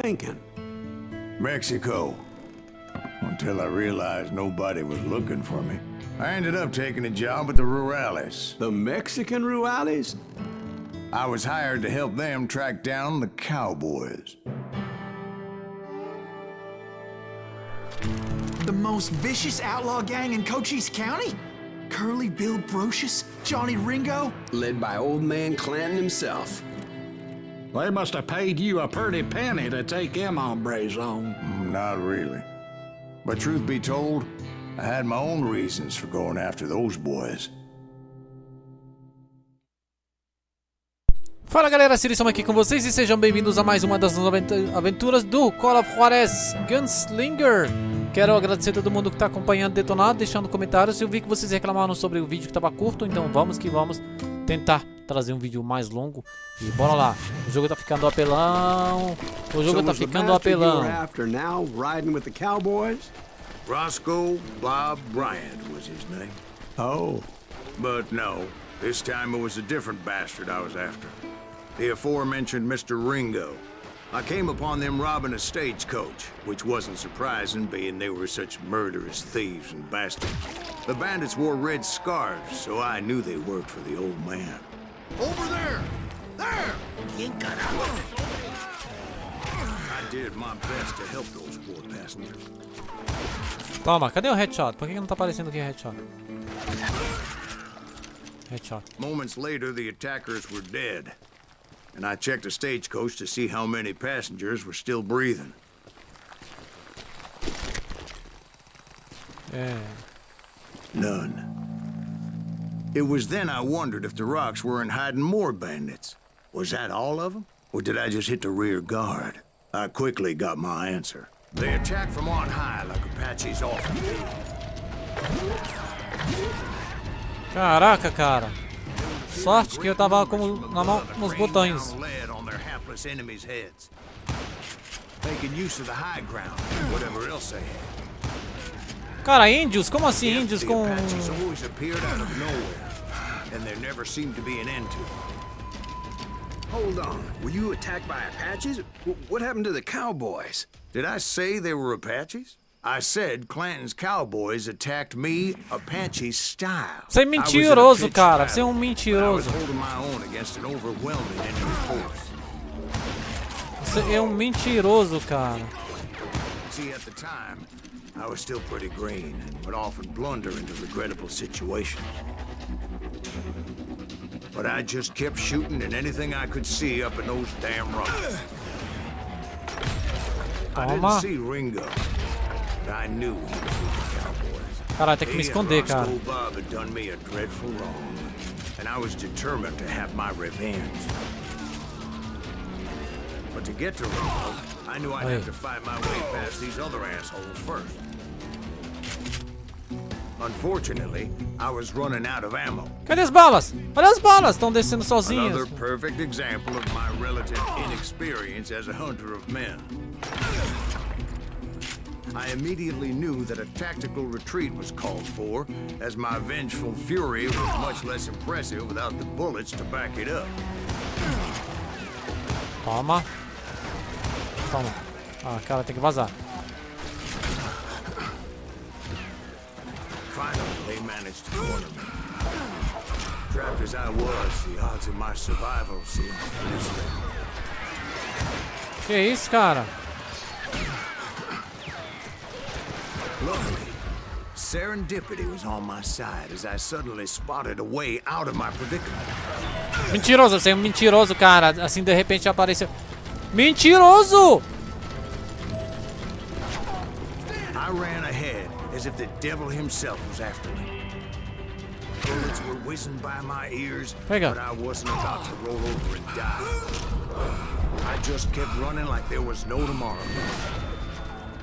thinking? Mexico. Until I realized nobody was looking for me. I ended up taking a job at the Rurales. The Mexican Rurales? I was hired to help them track down the cowboys. The most vicious outlaw gang in Cochise County? Curly Bill Brocious? Johnny Ringo? Led by old man Clanton himself. They must have paid you a pretty penny to take them hombres on. Not really. But truth be told, I had my own reasons for going after those boys. Fala galera, Sirição aqui com vocês e sejam bem-vindos a mais uma das aventuras do Call of Juarez Gunslinger. Quero agradecer a todo mundo que está acompanhando Detonado, deixando comentários. Eu vi que vocês reclamaram sobre o vídeo que estava curto, então vamos que vamos tentar trazer um vídeo mais longo. E bora lá, o jogo tá ficando apelão. O jogo tá ficando apelão. Roscoe Bob Bryant was his name. Oh. But no, this time it was a different bastard I was after. The aforementioned Mr. Ringo. I came upon them robbing a stagecoach, which wasn't surprising, being they were such murderous thieves and bastards. The bandits wore red scarves, so I knew they worked for the old man. Over there! There! I did my best to help those poor passengers. Toma, cadê o headshot? Por que não tá aparecendo aqui o headshot? Headshot. Moments later, the attackers were dead. And I checked the stagecoach to see how many passengers were still breathing. É. None. It was then I wondered if the rocks weren't hiding more bandits. Was that all of them? Or did I just hit the rear guard? I quickly got my answer. They attacked from on high like Apaches often do. Caraca, cara. Sorte que eu tava com na mão nos botões. Cara, índios? Como assim índios com... Hold on. Were you attacked by Apaches? What happened to the cowboys? Did I say they were Apaches? I said Clanton's cowboys attacked me Apache style. Você é mentiroso, cara. Você é um mentiroso. Você é um mentiroso, cara. See, at the time, I was still pretty green and would often blunder into regrettable situations. But I just kept shooting at anything I could see up in those damn rocks. I didn't see Ringo. I knew he was with the cowboys. Cara, tem que me esconder, cara. Bob had done me a dreadful wrong, and I was determined to have my revenge. But to get to Ringo, I knew I'd have to fight my way past these other assholes first. Unfortunately, I was running out of ammo. Cadê as balas? Olha as balas, estão descendo sozinhas. Another perfect example of my relative inexperience as a hunter of men. I immediately knew that a tactical retreat was called for, as my vengeful fury was much less impressive without the bullets to back it up. Toma. Toma. Ah, cara, tem que vazar. Finally, they managed to corner me. Trapped as I was, the odds of my survival seemed distant. Que isso, cara? Luckily, serendipity was on my side as I suddenly spotted a way out of my predicament. Mentiroso, você é um mentiroso, cara. Assim, de repente apareceu... Mentiroso! I ran ahead as if the devil himself was after me. Bullets were whizzing by my ears, Pega. but I wasn't about to roll over and die. I just kept running like there was no tomorrow.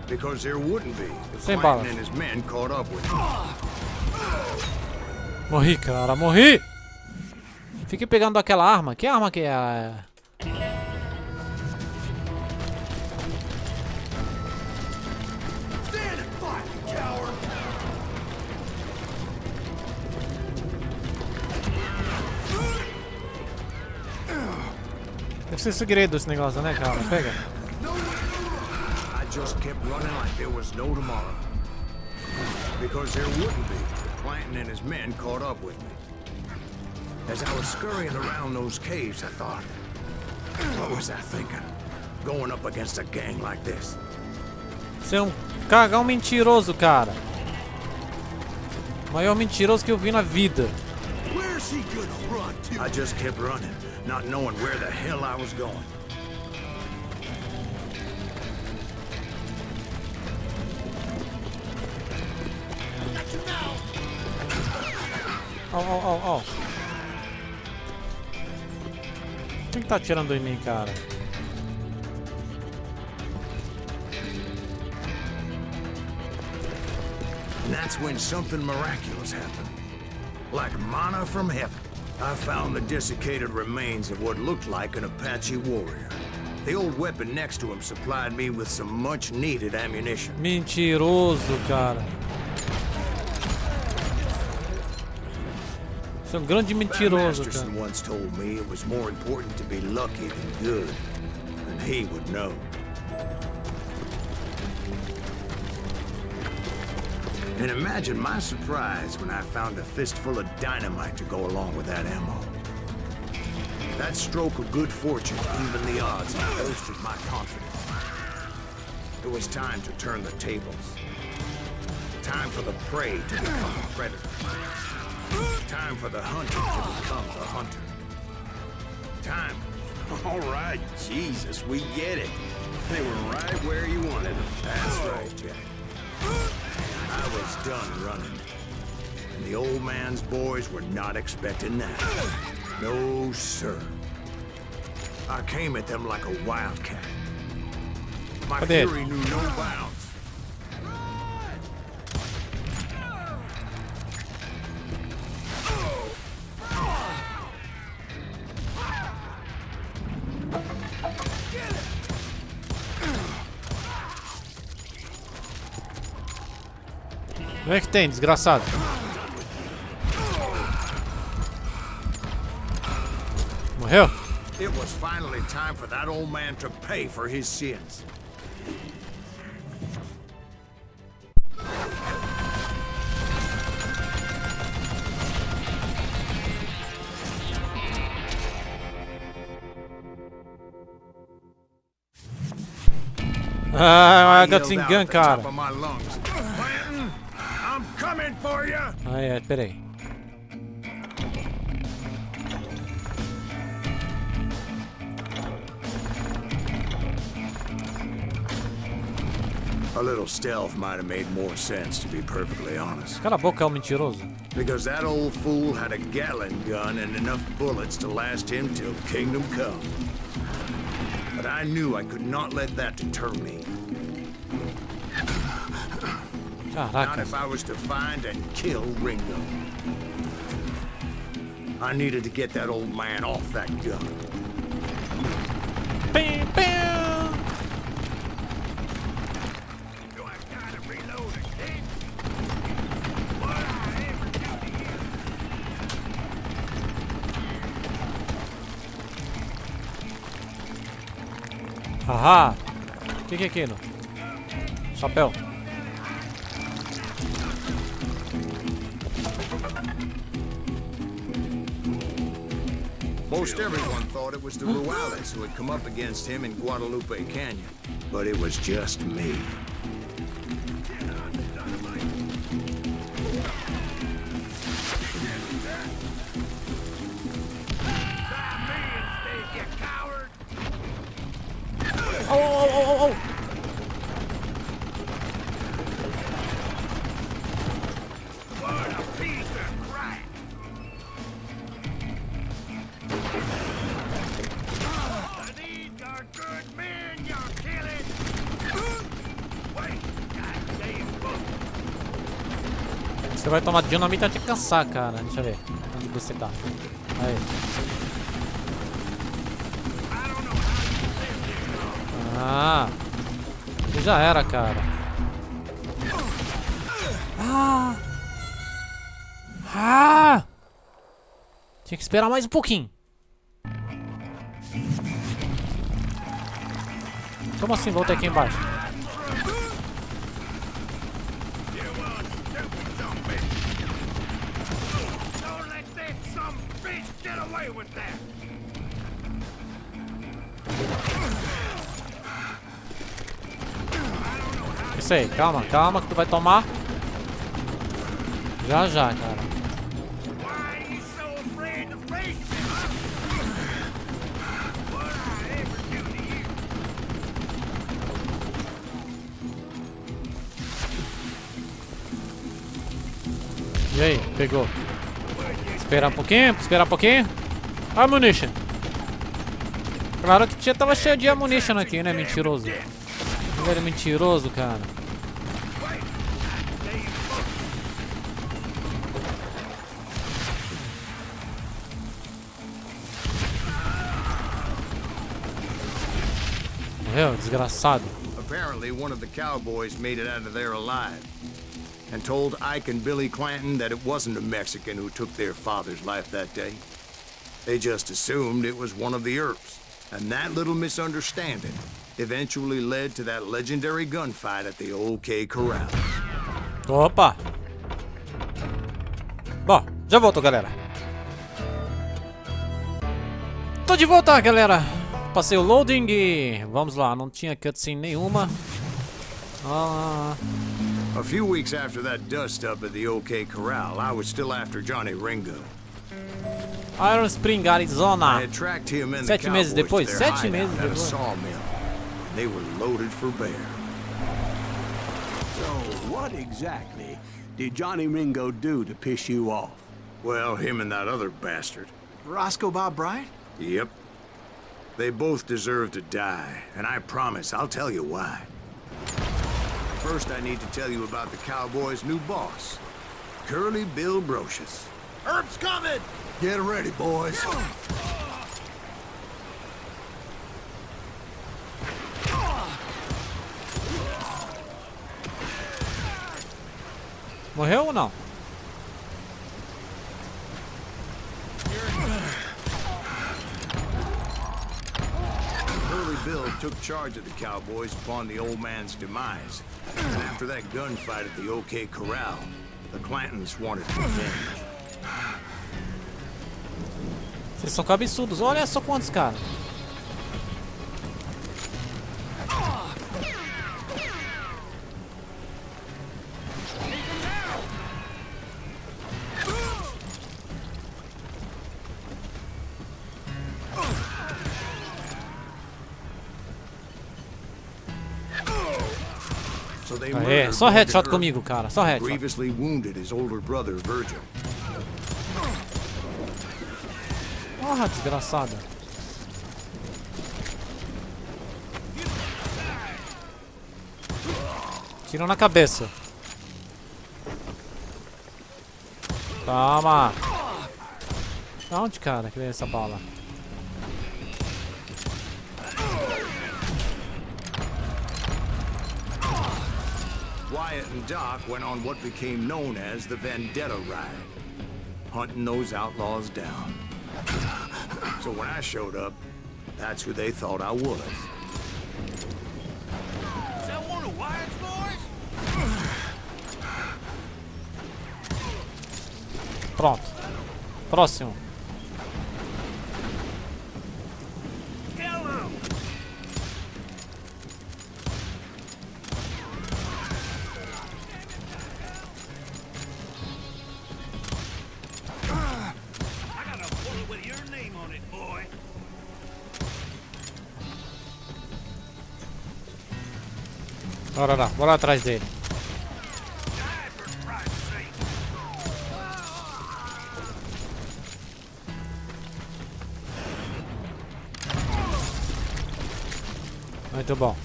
Because there wouldn't be if Clanton and his men caught up with me. Morri, cara, morri! Fiquei pegando aquela arma. Que arma que é? Deve ser segredo esse negócio, né, cara? Pega. just kept running like there was no tomorrow. Because there wouldn't be if Clanton and his men caught up with me. As I was scurrying around those caves, I thought, what was I thinking? Going up against a gang like this? Você é um cagão mentiroso, cara. O maior mentiroso que eu vi na vida. Where's he gonna run to? I just kept running, not knowing where the hell I was going. Ó. Quem que tá atirando em mim, cara? And that's when something miraculous happened. Like manna from heaven. I found the desiccated remains of what looked like an Apache warrior. The old weapon next to him supplied me with some much-needed ammunition. Mentiroso, cara. Você é um grande mentiroso, cara. Masterson once told me it was more important to be lucky than good. And he would know. And imagine my surprise when I found a fistful of dynamite to go along with that ammo. That stroke of good fortune evened the odds and bolstered my confidence. It was time to turn the tables. Time for the prey to become the predator. Time for the hunter to become the hunter. Time. All right, Jesus, we get it. They were right where you wanted them. That's right, Jack. I was done running. And the old man's boys were not expecting that. No, sir. I came at them like a wildcat. My fury knew no bounds. O que é que tem, desgraçado? Morreu? It was finally time for that old man to pay for his sins. Ah, Gatling Gun, cara. I'm coming for you. Ah, peraí. A little stealth might have made more sense, to be perfectly honest. Cala a boca, é um mentiroso. Because that old fool had a Gatling gun and enough bullets to last him till kingdom come. But I knew I could not let that deter me. Not Caraca. if I was to find and kill Ringo. I needed to get that old man off that gun. Bam, bam. Do I gotta reload again? Haha. O que é aquilo? Chapéu. Most everyone thought it was the Ruales who had come up against him in Guadalupe Canyon. But it was just me. Oh. What a piece of crap! These are good men you're killing! Wait, goddamn boat! Você vai tomar dinamite até cansar, cara. Deixa eu ver. Onde você tá? Aí. Ah. Já era, cara. Tinha que esperar mais um pouquinho. Como assim? Voltei aqui embaixo. get away with that. Isso aí, calma, calma que tu vai tomar. Já, já, cara. Why are you so afraid to face me, huh? What I ever do to you? E aí, pegou. Esperar um pouquinho, esperar um pouquinho. Ammunition. Claro que já tava cheio de ammunition aqui, né, mentiroso. Velho mentiroso, cara. Morreu, desgraçado. Apparently, one of the cowboys made it out of there alive and told Ike and Billy Clanton that it wasn't a Mexican who took their father's life that day. They just assumed it was one of the Earps, and that little misunderstanding eventually led to that legendary gunfight at the OK Corral. Opa! Bom, já voltou, galera. Tô de volta, galera. Passei o loading e vamos lá, não tinha cutscene nenhuma. A few weeks after that dust-up at the OK Corral, I was still after Johnny Ringo. Iron Spring, Arizona. I had tracked him and the 7 meses cowboys depois, to their 7 meses hideout at a depois. sawmill. They were loaded for bear. So, what exactly did Johnny Ringo do to piss you off? Well, him and that other bastard. Roscoe Bob Bryant? Yep. They both deserve to die, and I promise I'll tell you why. First, I need to tell you about the Cowboys' new boss, Curly Bill Brocious. Herb's coming! Get ready, boys. Morreu ou não? Curly Bill took charge of the Cowboys upon the old man's demise. And after that gunfight at the OK Corral, the Clantons wanted revenge. Vocês são cabeçudos. Olha só quantos, cara. So they Aê, só headshot comigo, cara. Só headshot. grievously wounded his older brother, Virgil. Porra, desgraçada. Tiro na cabeça. Toma. Onde, cara, que veio essa bala? Wyatt and Doc went on what became known as the Vendetta Ride, hunting those outlaws down. So when I showed up, that's who they thought I was. Is that one of Wyatt's boys? Pronto. Próximo. Kill him! I got a bullet with your name on it, boy. Bora lá, bora atrás dele. Die for Christ's sake. Muito bom.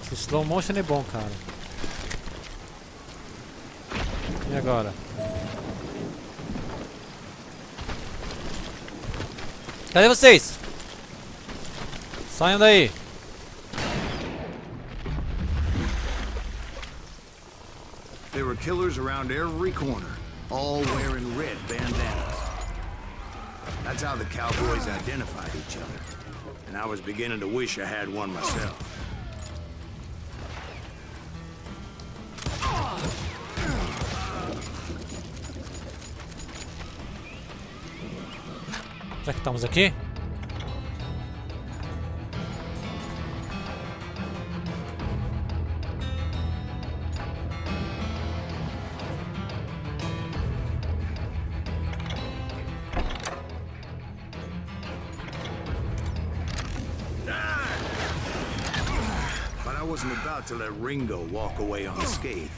Esse slow motion é bom, cara. E agora? Cadê vocês? Saiam daí. There were killers around every corner, all wearing red bandanas. That's how the Cowboys identified each other. And I was beginning to wish I had one myself. Já que estamos aqui. But I wasn't about to let Ringo walk away unscathed.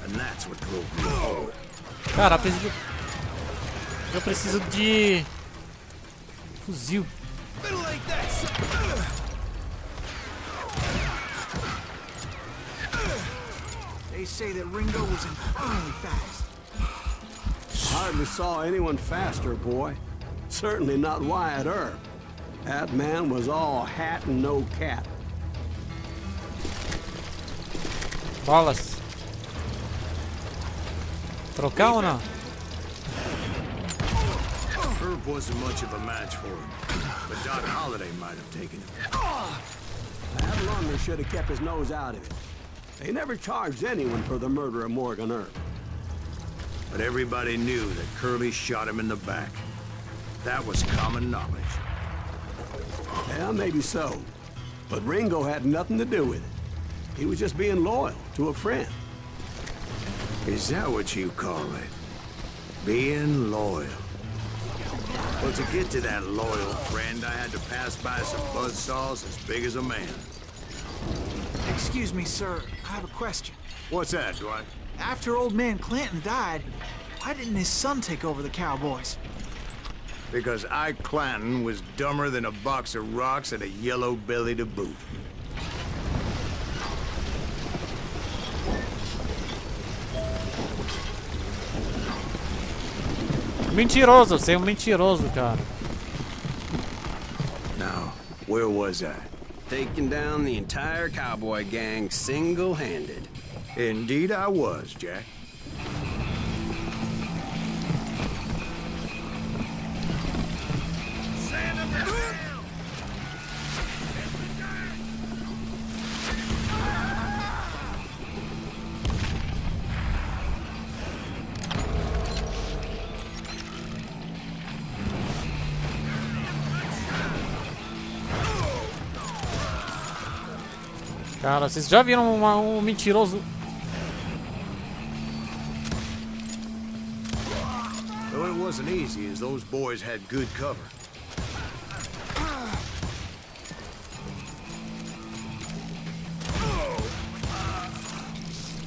And that's what drove me forward. Cara, eu preciso de fuzil. They say that Ringo was infernally fast. Hardly saw anyone faster, boy. Certainly not Wyatt Earp. That man was all hat and no cap. Bolas. Trocar ou não? Herb wasn't much of a match for him, but Doc Holliday might have taken him. That Lunger should have kept his nose out of it. They never charged anyone for the murder of Morgan Earp. But everybody knew that Curly shot him in the back. That was common knowledge. Yeah, maybe so. But Ringo had nothing to do with it. He was just being loyal to a friend. Is that what you call it? Being loyal. Well, to get to that loyal friend, I had to pass by some buzzsaws as big as a man. Excuse me, sir. I have a question. What's that, Dwight? After old man Clanton died, why didn't his son take over the Cowboys? Because Ike Clanton was dumber than a box of rocks and a yellow belly to boot. Mentiroso, você é mentiroso, cara. Now, where was I? Taking down the entire cowboy gang single-handed. Indeed I was, Jack. Cara, vocês já viram um mentiroso? Well, it wasn't easy, as those boys had good cover.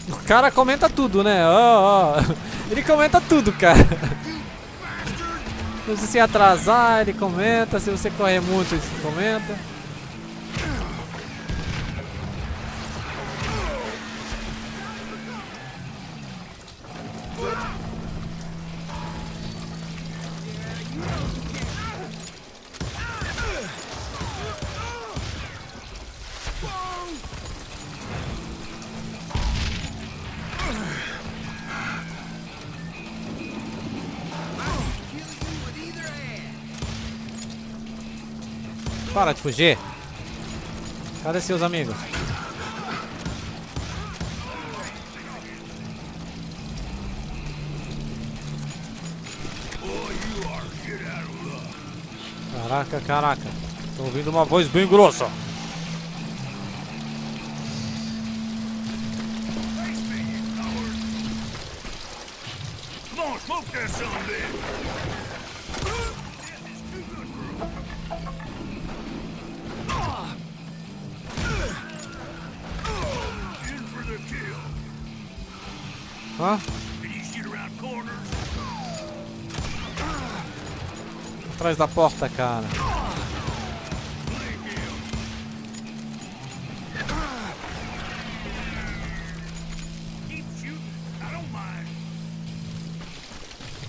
O cara comenta tudo, né? Ó. Ele comenta tudo, cara. Se você se atrasar, ele comenta. Se você correr muito, ele comenta. Para de fugir. Cadê seus amigos? Caraca, caraca. Tô ouvindo uma voz bem grossa. Come on, smoke that son of a bitch! Hã? Atrás da porta, cara.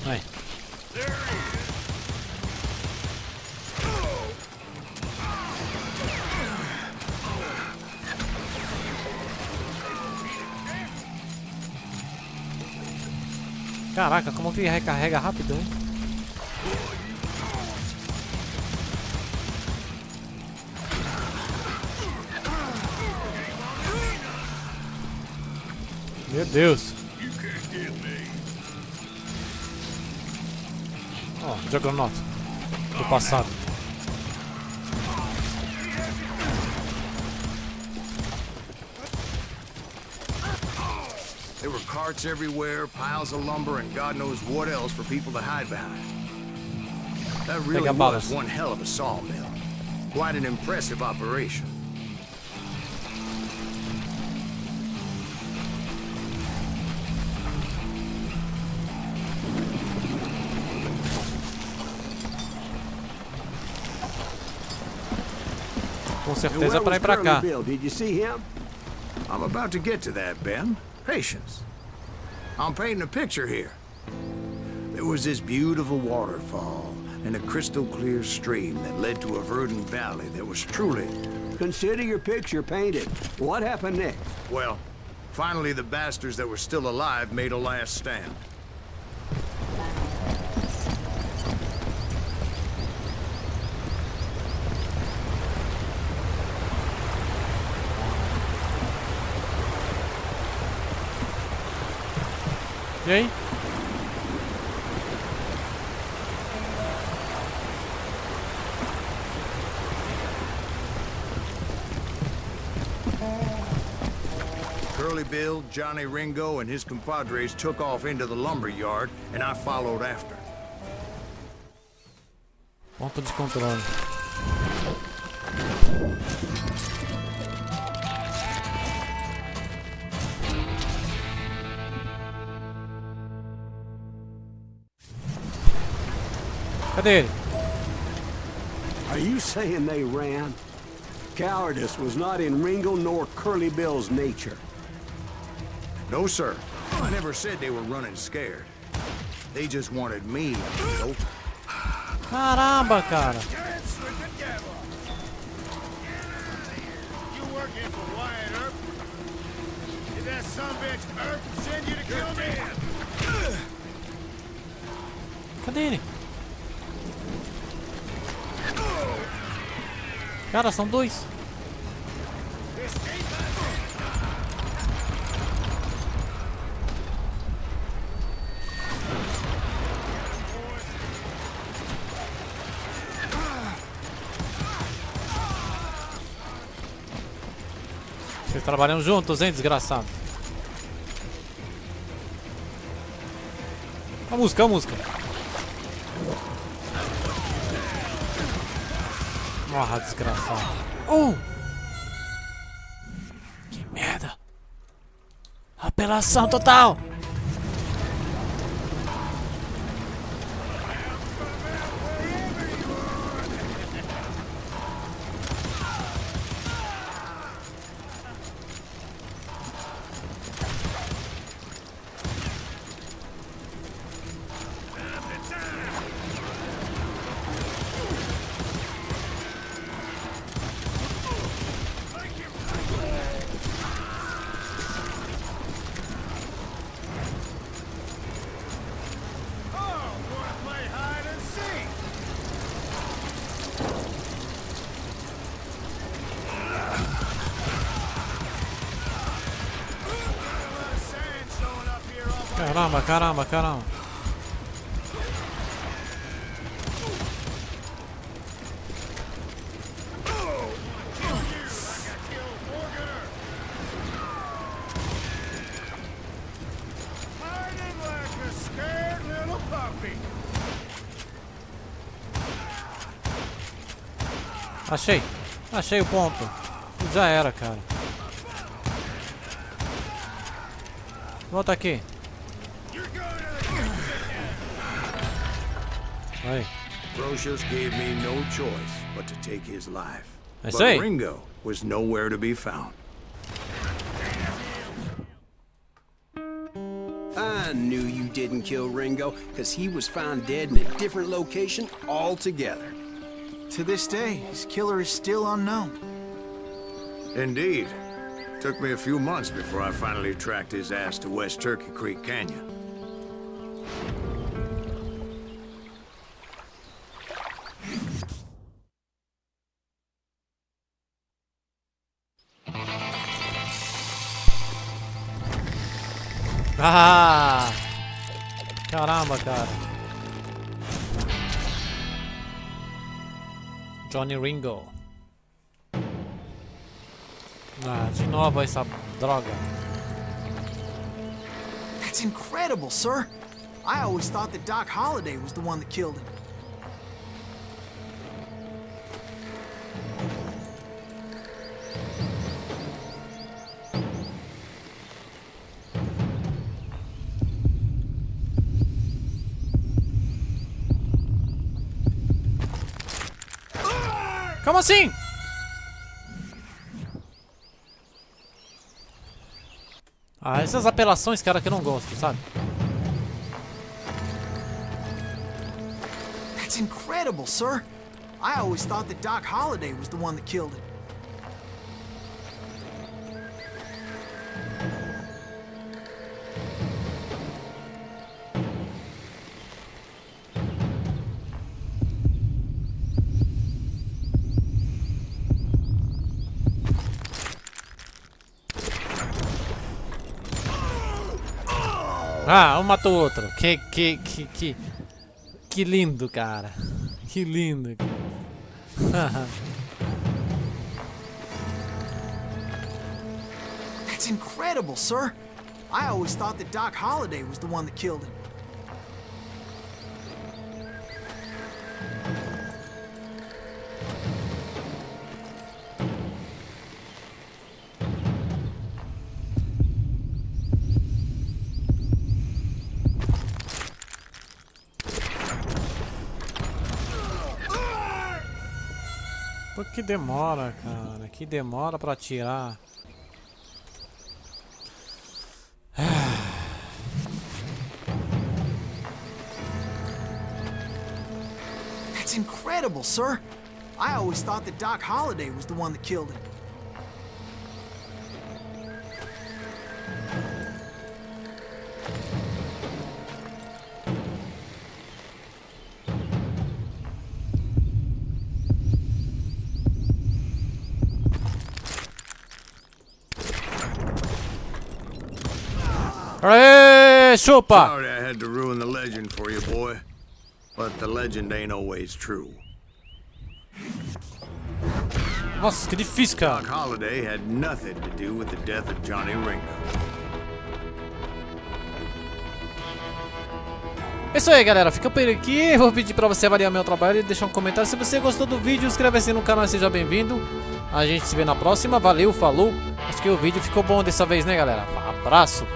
Aí. Caraca, como que ele recarrega rápido, hein? Meu Deus. Ó, Juggernaut. do passado. There were carts everywhere, piles of lumber, and God knows what else for people to hide behind. That really Pega balas. was one hell of a sawmill. Quite an impressive operation. Com And certeza where pra was ir pra Curly cá. Bill? Did you see him? I'm about to get to that, Ben. Patience. I'm painting a picture here. There was this beautiful waterfall and a crystal clear stream that led to a verdant valley that was truly... Consider your picture painted. What happened next? Well, finally the bastards that were still alive made a last stand. E aí? Curly Bill, Johnny Ringo, and his compadres took off into the lumber yard, and I followed after. Ponto de controle. Cadê ele? Are you saying they ran? Cowardice was not in Ringo nor Curly Bill's nature. No, sir. I never said they were running scared. They just wanted me, Ringo. Caramba, cara. You working for Wyatt Earp? Did that sumbitch Earp send you to kill me? Cadê ele? Cara, são dois. Vocês trabalham juntos, hein, desgraçado? A música, a música. Morra, desgraçado. Que merda. Apelação total. Caramba, caramba, caramba. Achei. Achei o ponto. Já era, cara. Volta aqui. Aí. Brocious gave me no choice but to take his life. I But say. Ringo was nowhere to be found. I knew you didn't kill Ringo, because he was found dead in a different location altogether. To this day, his killer is still unknown. Indeed. Took me a few months before I finally tracked his ass to West Turkey Creek Canyon. Ah! Caramba, cara. Johnny Ringo. Ah, de novo essa droga. That's incredible, sir. I always thought that Doc Holliday was the one that killed him. Como assim? Ah, essas apelações, cara, que eu não gosto, sabe? That's incredible, sir. I always thought that Doc Holliday was the one that killed him. Ah, um matou o outro. Que lindo, cara. Que lindo. That's incredible, sir. I always thought that Doc Holliday was the one that killed him. Por que demora, cara? Que demora pra atirar. That's incredible, sir. I always thought that Doc Holliday was the one that killed him. Aê, chupa! Sorry I had to ruin the legend for you, boy. But the legend ain't always true. Nossa, que difícil, cara. Doc Holliday had nothing to do with the death of Johnny Ringo. É isso aí, galera. Fica por aqui. Vou pedir pra você avaliar meu trabalho e deixar um comentário. Se você gostou do vídeo, inscreva-se no canal e seja bem-vindo. A gente se vê na próxima. Valeu, falou. Acho que o vídeo ficou bom dessa vez, né, galera? Abraço.